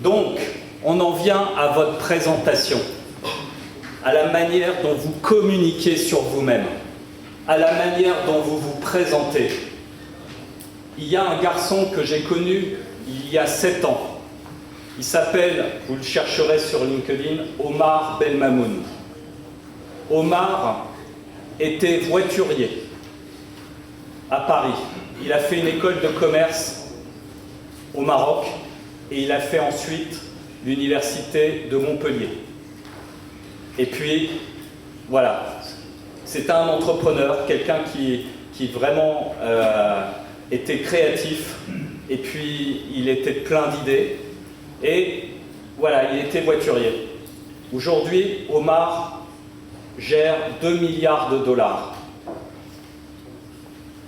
Donc, on en vient à votre présentation, à la manière dont vous communiquez sur vous-même, à la manière dont vous vous présentez. Il y a un garçon que j'ai connu il y a 7 ans. Il s'appelle, vous le chercherez sur LinkedIn, Omar Belmamoun. Omar était voiturier à Paris. Il a fait une école de commerce au Maroc et il a fait ensuite l'université de Montpellier. Et puis, voilà, c'était un entrepreneur, quelqu'un qui vraiment était créatif, et puis il était plein d'idées, et voilà, il était voiturier. Aujourd'hui, Omar gère 2 milliards de dollars.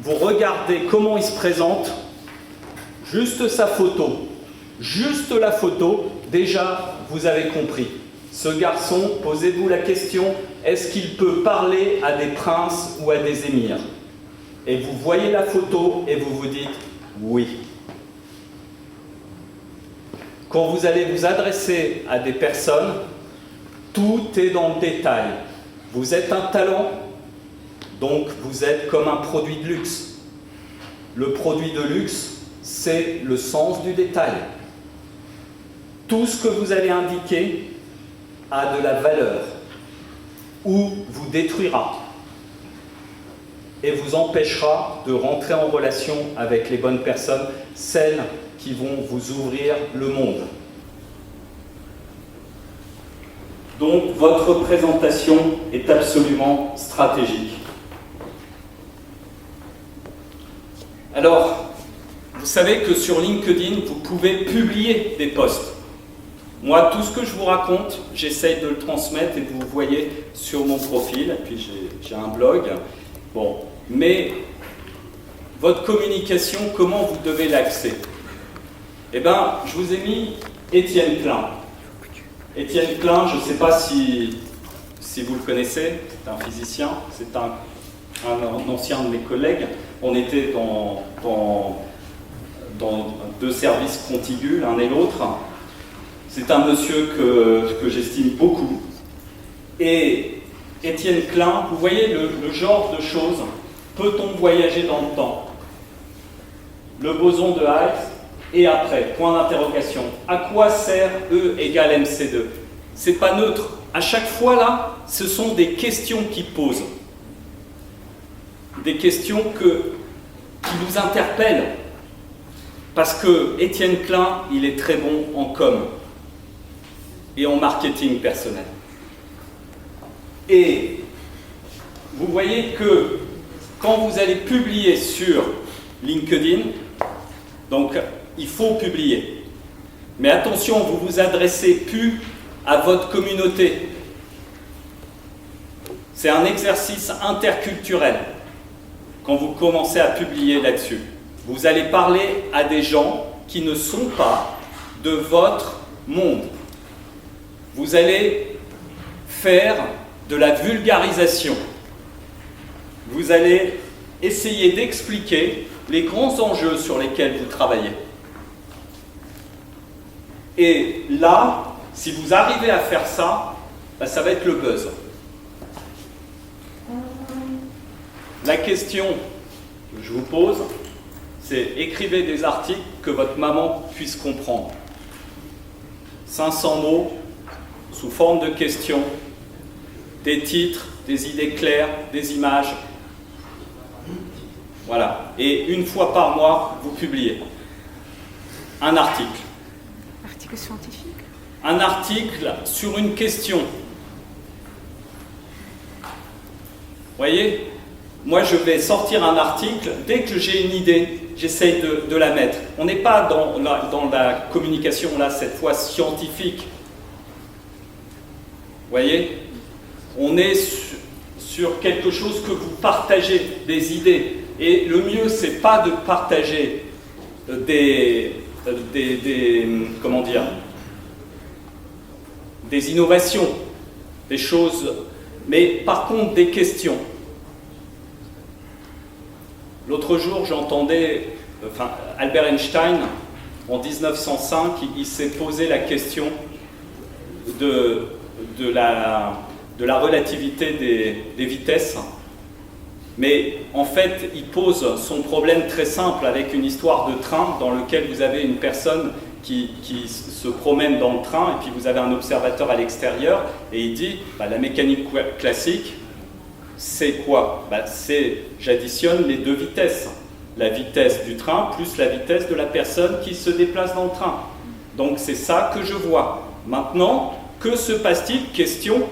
Vous regardez comment il se présente, juste sa photo, juste la photo, déjà vous avez compris. Ce garçon, posez-vous la question, est-ce qu'il peut parler à des princes ou à des émirs? Et vous voyez la photo et vous vous dites oui. Quand vous allez vous adresser à des personnes, tout est dans le détail. Vous êtes un talent, donc vous êtes comme un produit de luxe. Le produit de luxe, c'est le sens du détail. Tout ce que vous allez indiquer a de la valeur ou vous détruira et vous empêchera de rentrer en relation avec les bonnes personnes, celles qui vont vous ouvrir le monde. Donc votre présentation est absolument stratégique. Alors, vous savez que sur LinkedIn, vous pouvez publier des posts. Moi, tout ce que je vous raconte, j'essaye de le transmettre et vous voyez sur mon profil, et puis j'ai un blog. Bon, mais votre communication, comment vous devez l'axer? Eh bien, je vous ai mis Étienne Klein. Étienne Klein, je ne sais pas si vous le connaissez, c'est un physicien, c'est un ancien de mes collègues. On était dans 2 services contigus, l'un et l'autre. C'est un monsieur que j'estime beaucoup. Et Étienne Klein, vous voyez le genre de choses, peut-on voyager dans le temps? Le boson de Higgs, et après, point d'interrogation. À quoi sert E égale MC2? C'est pas neutre. À chaque fois là, ce sont des questions qui posent. Des questions qui nous interpellent. Parce que Étienne Klein, il est très bon en com et en marketing personnel. Et vous voyez que quand vous allez publier sur LinkedIn, donc il faut publier. Mais attention, vous vous adressez plus à votre communauté. C'est un exercice interculturel quand vous commencez à publier là-dessus. Vous allez parler à des gens qui ne sont pas de votre monde. Vous allez faire de la vulgarisation. Vous allez essayer d'expliquer les grands enjeux sur lesquels vous travaillez. Et là, si vous arrivez à faire ça, ça va être le buzz. La question que je vous pose, c'est écrivez des articles que votre maman puisse comprendre. 500 mots, sous forme de questions, des titres, des idées claires, des images. Voilà. Et une fois par mois, vous publiez un article. Article scientifique? Un article sur une question. Vous voyez? Moi, je vais sortir un article, dès que j'ai une idée, j'essaye de la mettre. On n'est pas dans la communication, là, cette fois scientifique. Vous voyez? On est sur quelque chose que vous partagez, des idées. Et le mieux, c'est pas de partager comment dire, des innovations, des choses, mais par contre des questions. L'autre jour, j'entendais Albert Einstein en 1905, il s'est posé la question de la relativité des vitesses. Mais en fait, il pose son problème très simple avec une histoire de train dans lequel vous avez une personne qui se promène dans le train et puis vous avez un observateur à l'extérieur et il dit la mécanique classique, c'est quoi? J'additionne les deux vitesses. La vitesse du train plus la vitesse de la personne qui se déplace dans le train. Donc c'est ça que je vois. Maintenant, que se passe-t-il? Question.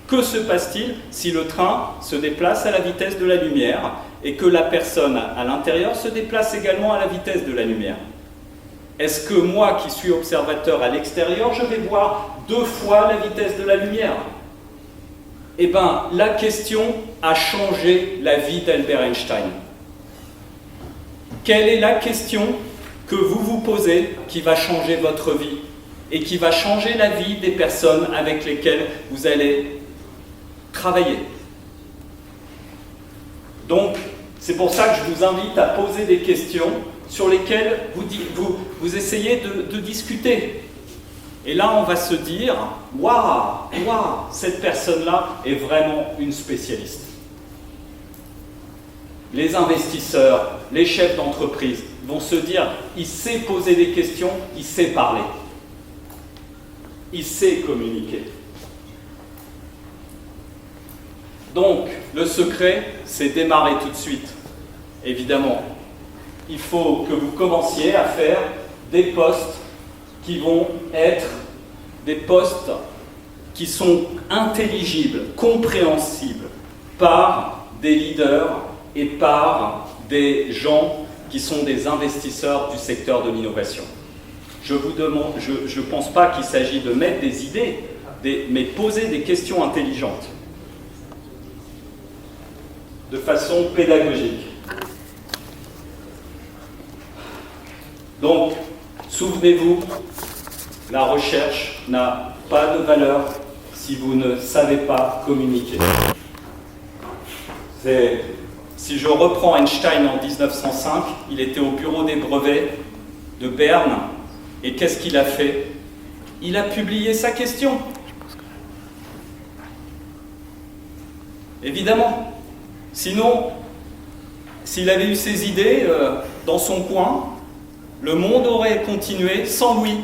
Que se passe-t-il si le train se déplace à la vitesse de la lumière et que la personne à l'intérieur se déplace également à la vitesse de la lumière? Est-ce que moi, qui suis observateur à l'extérieur, je vais voir 2 fois la vitesse de la lumière? Eh bien, la question a changé la vie d'Albert Einstein. Quelle est la question que vous vous posez qui va changer votre vie et qui va changer la vie des personnes avec lesquelles vous allez travailler? Donc, c'est pour ça que je vous invite à poser des questions sur lesquelles vous essayez de discuter. Et là, on va se dire, waouh, cette personne-là est vraiment une spécialiste. Les investisseurs, les chefs d'entreprise vont se dire, il sait poser des questions, il sait parler, il sait communiquer. Donc, le secret, c'est démarrer tout de suite. Évidemment, il faut que vous commenciez à faire des postes qui vont être des postes qui sont intelligibles, compréhensibles par des leaders et par des gens qui sont des investisseurs du secteur de l'innovation. Je ne pense pas qu'il s'agit de mettre des idées, mais poser des questions intelligentes, de façon pédagogique. Donc, souvenez-vous, la recherche n'a pas de valeur si vous ne savez pas communiquer. Si je reprends Einstein en 1905, il était au bureau des brevets de Berne, et qu'est-ce qu'il a fait? Il a publié sa question. Évidemment. Sinon, s'il avait eu ses idées dans son coin, le monde aurait continué sans lui.